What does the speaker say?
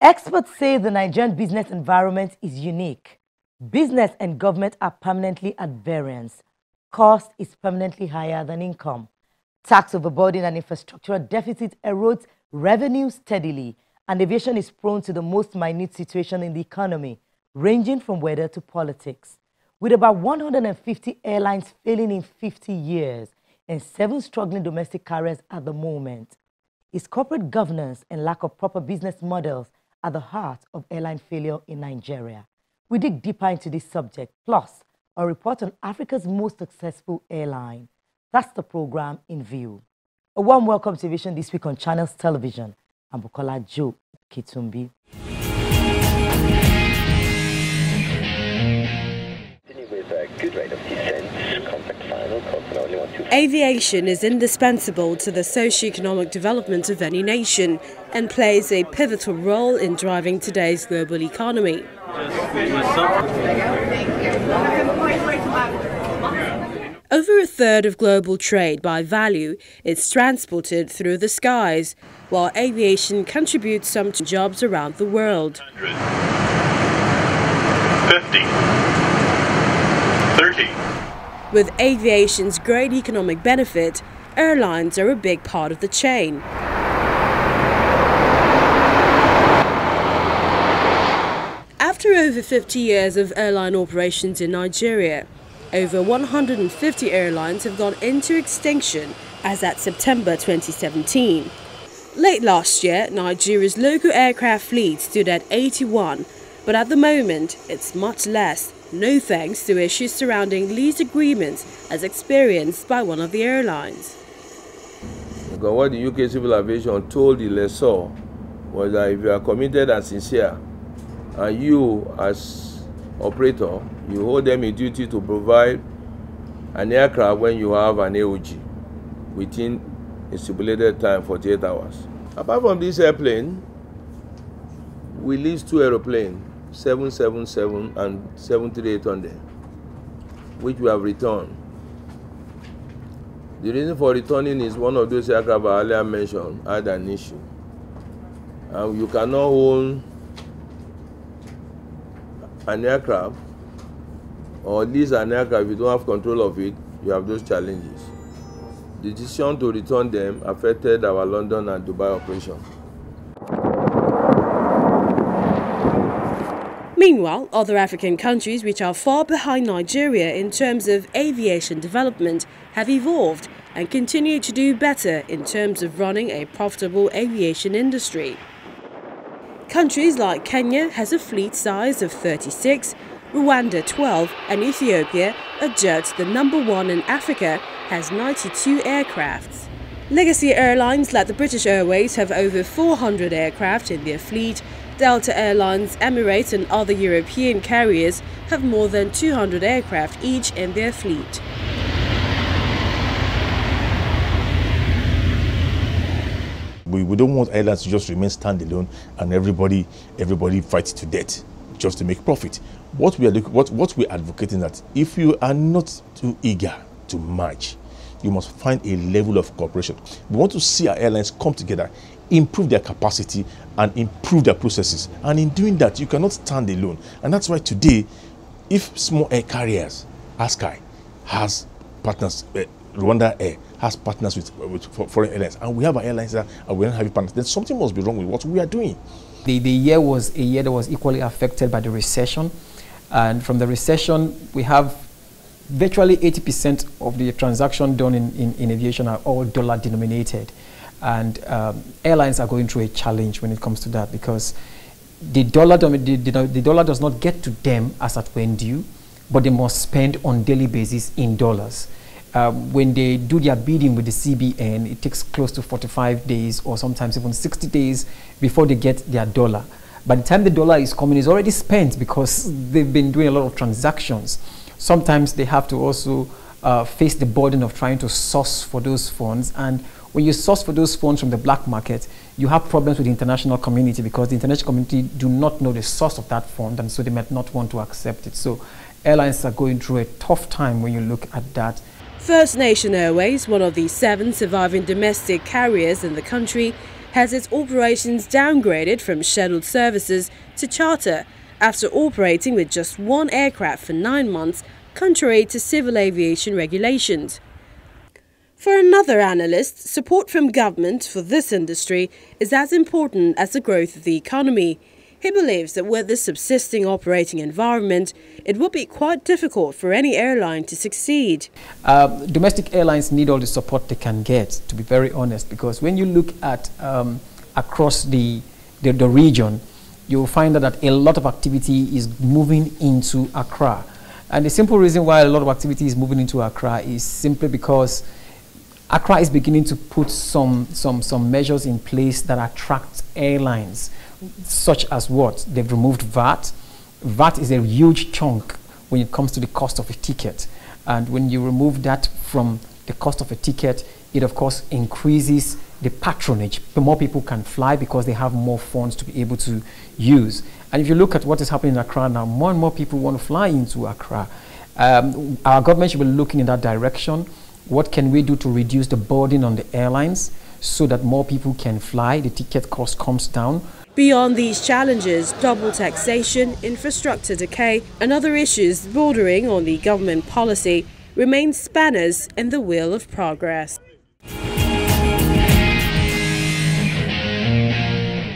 Experts say the Nigerian business environment is unique. Business and government are permanently at variance. Cost is permanently higher than income. Tax overburden and infrastructural deficit erodes revenue steadily, and aviation is prone to the most minute situation in the economy, ranging from weather to politics. With about 150 airlines failing in 50 years and 7 struggling domestic carriers at the moment, is corporate governance and lack of proper business models at the heart of airline failure in Nigeria? We dig deeper into this subject, plus a report on Africa's most successful airline. That's the program in view. A warm welcome to Aviation this week on Channels Television. I'm Bukola Joe Kitumbi. Aviation is indispensable to the socio-economic development of any nation and plays a pivotal role in driving today's global economy. Over a third of global trade by value is transported through the skies, while aviation contributes some to jobs around the world. 50. 30. With aviation's great economic benefit, airlines are a big part of the chain. After over 50 years of airline operations in Nigeria, over 150 airlines have gone into extinction as at September 2017. Late last year, Nigeria's local aircraft fleet stood at 81, but at the moment it's much less, no thanks to issues surrounding lease agreements as experienced by one of the airlines. Because what the UK Civil Aviation told the lessor was that if you are committed and sincere, and you as operator, you hold them a duty to provide an aircraft when you have an AOG within a stipulated time, 48 hours. Apart from this airplane, we leased 2 aeroplanes, 777 and 73800, which we have returned. The reason for returning is one of those aircraft I earlier mentioned had an issue. And you cannot own an aircraft or lease an aircraft if you don't have control of it. You have those challenges. The decision to return them affected our London and Dubai operation. Meanwhile, other African countries which are far behind Nigeria in terms of aviation development have evolved and continue to do better in terms of running a profitable aviation industry. Countries like Kenya has a fleet size of 36, Rwanda 12, and Ethiopia, adjudged the #1 in Africa, has 92 aircrafts. Legacy airlines like the British Airways have over 400 aircraft in their fleet. Delta Airlines, Emirates and other European carriers have more than 200 aircraft each in their fleet. We don't want airlines to just remain standalone and everybody fights to death just to make profit. What we are advocating that if you are not too eager to merge, you must find a level of cooperation. We want to see our airlines come together, improve their capacity and improve their processes. And in doing that, you cannot stand alone. And that's why today, if small air carriers, ASKY has partners, Rwanda Air has partners with foreign airlines, and we have our airlines that we don't have partners, then something must be wrong with what we are doing. The year was a year that was equally affected by the recession. And from the recession, we have virtually 80% of the transactions done in aviation are all dollar denominated. And airlines are going through a challenge when it comes to that, because the dollar does not get to them as at when due, but they must spend on daily basis in dollars. When they do their bidding with the CBN, it takes close to 45 days or sometimes even 60 days before they get their dollar. By the time the dollar is coming, it's already spent because they've been doing a lot of transactions. Sometimes they have to also face the burden of trying to source for those funds. And when you source for those funds from the black market, you have problems with the international community because the international community do not know the source of that fund, and so they might not want to accept it. So airlines are going through a tough time when you look at that. First Nation Airways, one of the 7 surviving domestic carriers in the country, has its operations downgraded from scheduled services to charter after operating with just one aircraft for 9 months, contrary to civil aviation regulations. For another analyst, support from government for this industry is as important as the growth of the economy. He believes that with the subsisting operating environment, it would be quite difficult for any airline to succeed. Domestic airlines need all the support they can get, to be very honest, because when you look at across the region, you'll find that a lot of activity is moving into Accra. And the simple reason why a lot of activity is moving into Accra is simply because Accra is beginning to put some measures in place that attract airlines, such as what? They've removed VAT. VAT is a huge chunk when it comes to the cost of a ticket. And when you remove that from the cost of a ticket, it of course increases the patronage. The more people can fly because they have more funds to be able to use. And if you look at what is happening in Accra now, more and more people want to fly into Accra. Our government should be looking in that direction. What can we do to reduce the burden on the airlines so that more people can fly, the ticket cost comes down? Beyond these challenges, double taxation, infrastructure decay and other issues bordering on the government policy remain spanners in the wheel of progress.